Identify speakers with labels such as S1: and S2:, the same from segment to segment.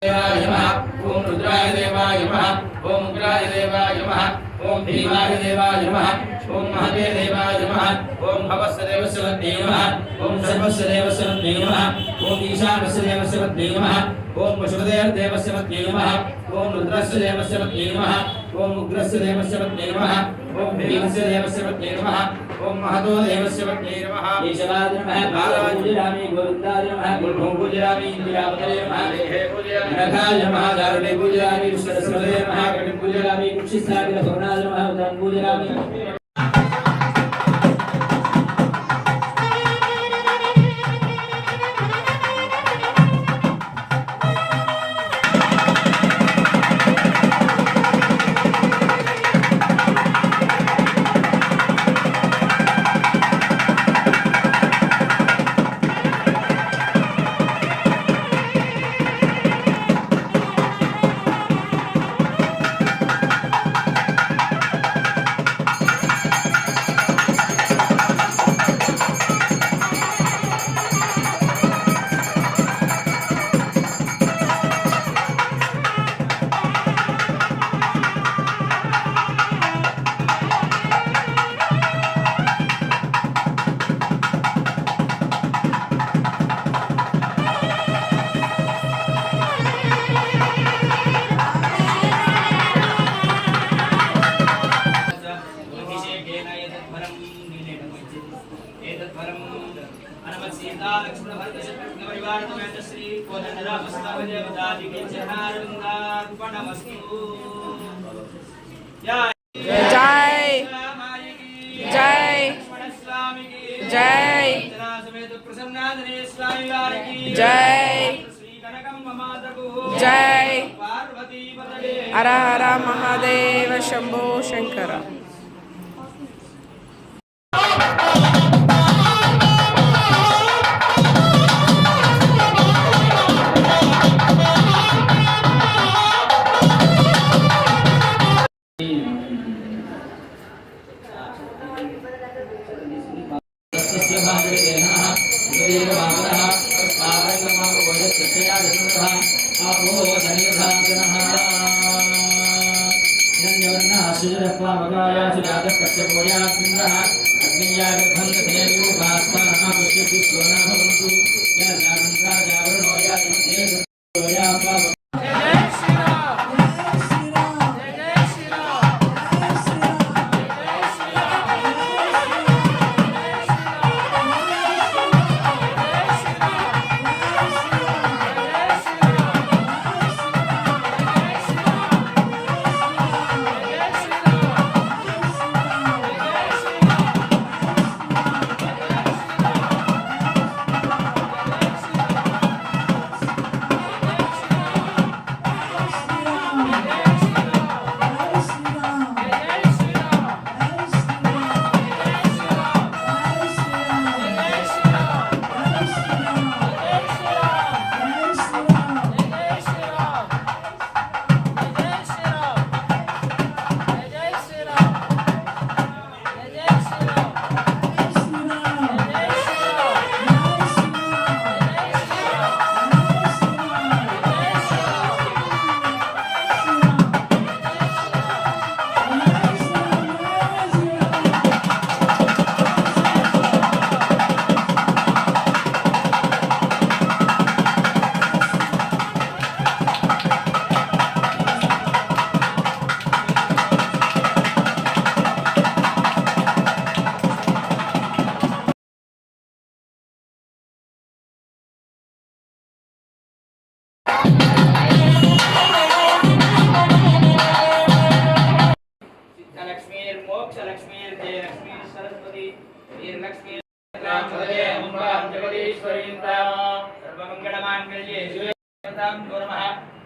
S1: देवाय नमः ओम रुद्राय देवाय नमः ओम उग्राय देवाय नमः ओम भीमाय देवाय नमः ओम महते देवाय नमः ओम भवस्य देवस्य वद्मे नमः ओम सर्वस्य देवस्य वद्मे नमः ओम ईशानस्य देवस्य वद्मे नमः ओम पशुपतेर् देवस्य वद्मे नमः ओम रुद्रस्य देवस्य वद्मे नमः ओम उग्रस्य देवस्य वद्मे नमः ओम भीमस्य देवस्य वद्मे नमः ओम महतो देवस्य वद्मे नमः ईश्वराय नमः बालाय पूजयामि गोविन्दाय नमः गुरुभूं पूजयामि इंद्रियावतये नमः देहे पूजयामि नखाय नमः दारुणे पूजयामि विश्वस्वदये नमः कटिं पूजयामि कुक्षिस्थापित भवनाय नमः उदरं पूजयामि
S2: जय जय जय जय जय हर हर महादेव शंभो शंकर।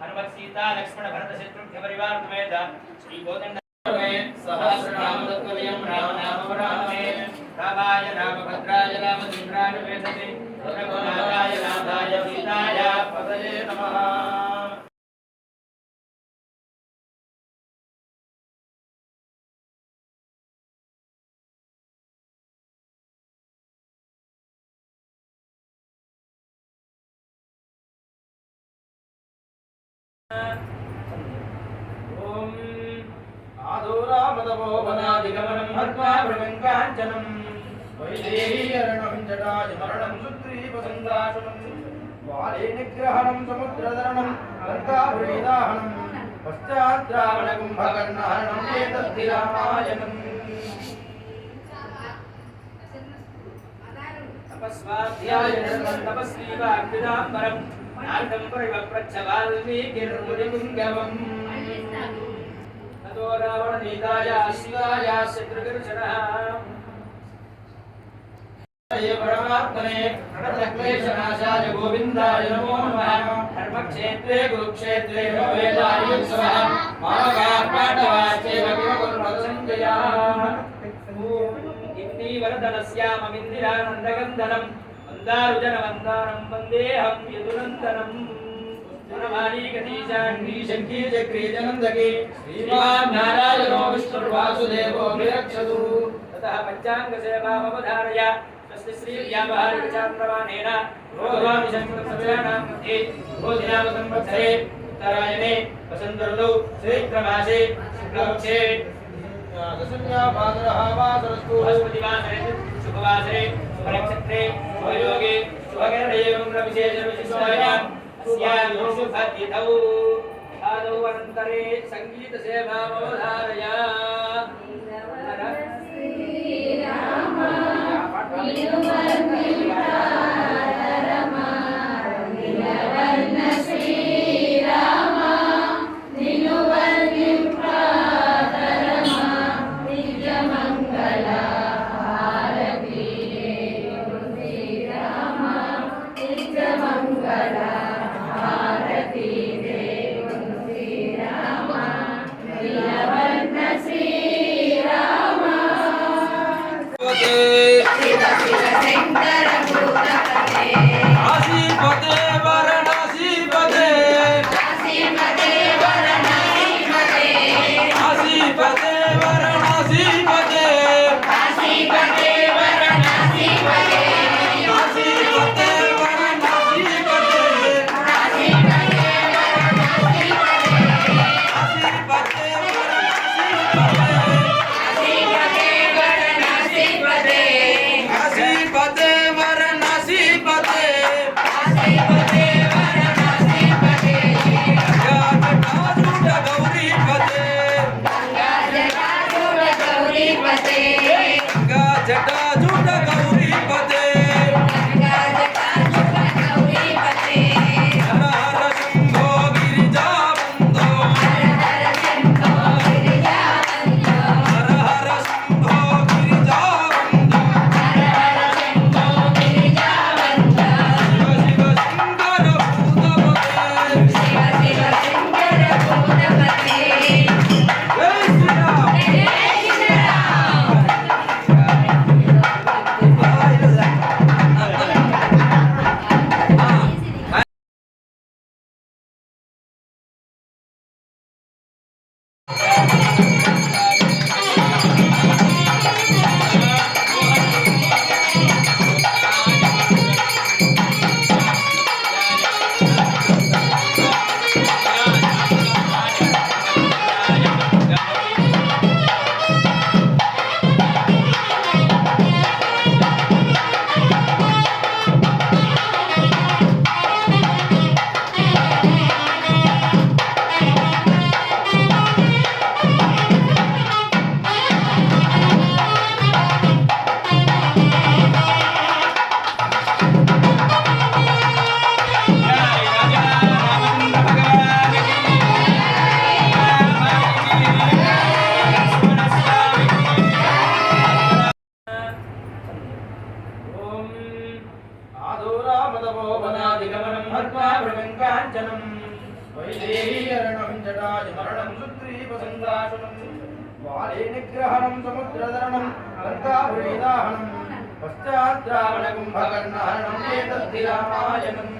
S1: हनुमत सीता लक्ष्मण भरत शत्रुघ्न परिवार समेत श्री गोदंड में सहस्रनाम तत्वयं राम नाम वरामे रामाय रामभद्राय रामचंद्राय वेदते रघुनाथाय नाथाय सीताय पतये नमः। ఓం ఆదోరామదవో వనాదిగమనం హత్వా ప్రవంకాంచనం వైదేహీరణం జటాయ మరణం సుగ్రీవసందాశనం వాలే నిగ్రహణం సముద్రధరణం లంకాపురీదాహనం పశ్చాద్రావణ కుంభకర్ణహరణం ఏతద్ధి రామాయణం తపస్వాధ్యాయనం తపస్వీవాగ్విదాంబరం నార్దం పరివప్రచ్ఛవాల్మీకిర్మునిపుంగవం తతో రావణనీతాయ శివాయ శత్రుఘర్షణః పరమాత్మనే ప్రణతక్లేశనాశాయ గోవిందాయ నమో నమః ధర్మక్షేత్రే కురుక్షేత్రే వేదాయుత్సవః మానవాः పాండవాశ్చైవ కిమకుర్వసంజయాः ఇందీవరదనస్యామమిందిరానందగంధనం మందారుజనమందారం వందేహం యదునందనం జనమాలీకదీశాంగీశంకీచక్రీజనందకే శ్రీమాన్ నారాయణో విష్ణుర్వాసుదేవో విరక్షతు తతః పంచాంగసేవామవధారయ స్వస్తి శ్రీవ్యావహారికచాంద్రమానేన రోగామి సంస్కృతసవ్యానాం मध्ये భోజనామ సంవత్సరే ఉత్తరాయణే వసంతఋతౌ చైత్రమాసే శుక్లపక్షే దశమ్యా భాద్రः వాసరస్తు బృహస్పతివాసరే శుభవాసరే శుభనక్షత్రే శుభయోగే శుభకరణే విశేషవిశిష్టాయాం अस्यां शुभतिथौ आदौ अनन्तरे सङ्गीतसेवामवधारय काञ्चनं वैदेहीरणं जटाय मरणं सुग्रीवसन्दाशनं वाले निग्रहणं समुद्रधरणं लङ्कापुरीदाहनं पश्चाद्रावणकुम्भकर्णहरणं एतद्धि रामायणम्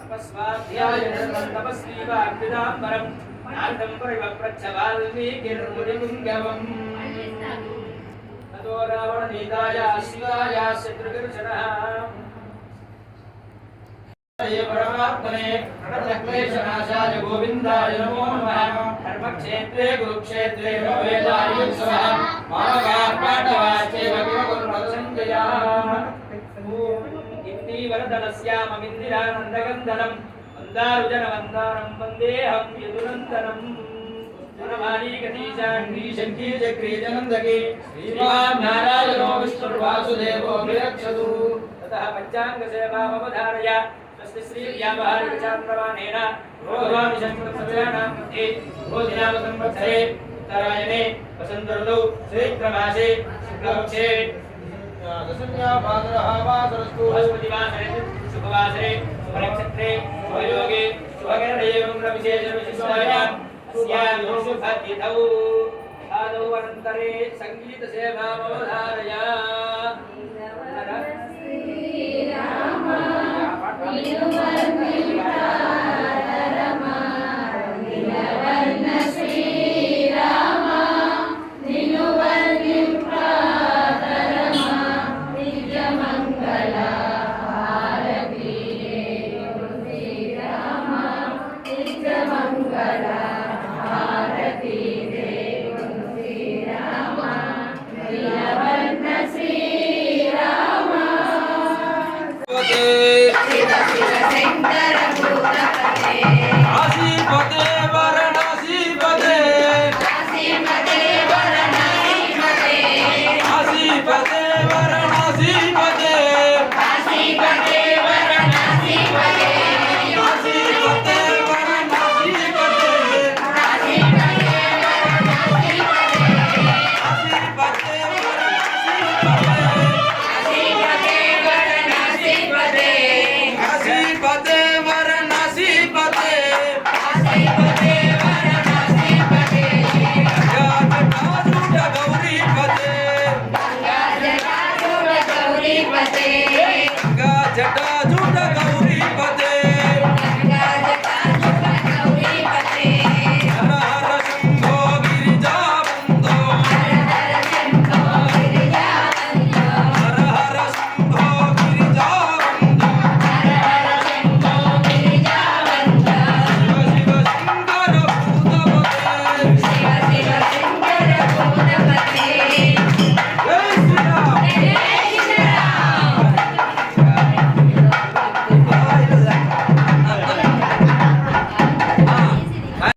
S1: तपस्वाध्यायनं तपस्वीवाग्विदाम्बरं नारदं परिवप्रच्छवाल्मीकिर्मुनिपुङ्गवम् ततो रावणनीताय शिवाय शत्रुघर्षणः परमात्मने प्रणतक्लेशनाशाय गोविन्दाय नमो नमः धर्मक्षेत्रे कुरुक्षेत्रे वेदायुत्सवः मानवाः पाण्डवाश्चैव किमकुर्मदसञ्जयाः इन्दीवरदनस्याममिन्दिरानन्दगन्धनम् मन्दारुजनमन्दारं वन्देऽहं यदुनन्दनम् श्रीमान् नारायणो विष्णुर्वासुदेवो विरक्षतु ततः पञ्चाङ्गसेवामवधारय स्वस्ति श्रीव्यावहारिकचान्द्रमानेन रोगामिषङ्कृतसव्यानां मध्ये भोजनामसंवत्सरे उत्तरायणे वसन्तऋतौ चैत्रमासे शुक्लपक्षे बृहस्पतिवासरे शुभवासरे शुभनक्षत्रे शुभयोगे शुभकरणे विशेषविशिष्टायाम् अस्यां शुभतिथौ आदौ अनन्तरे सङ्गीतसेवामवधारय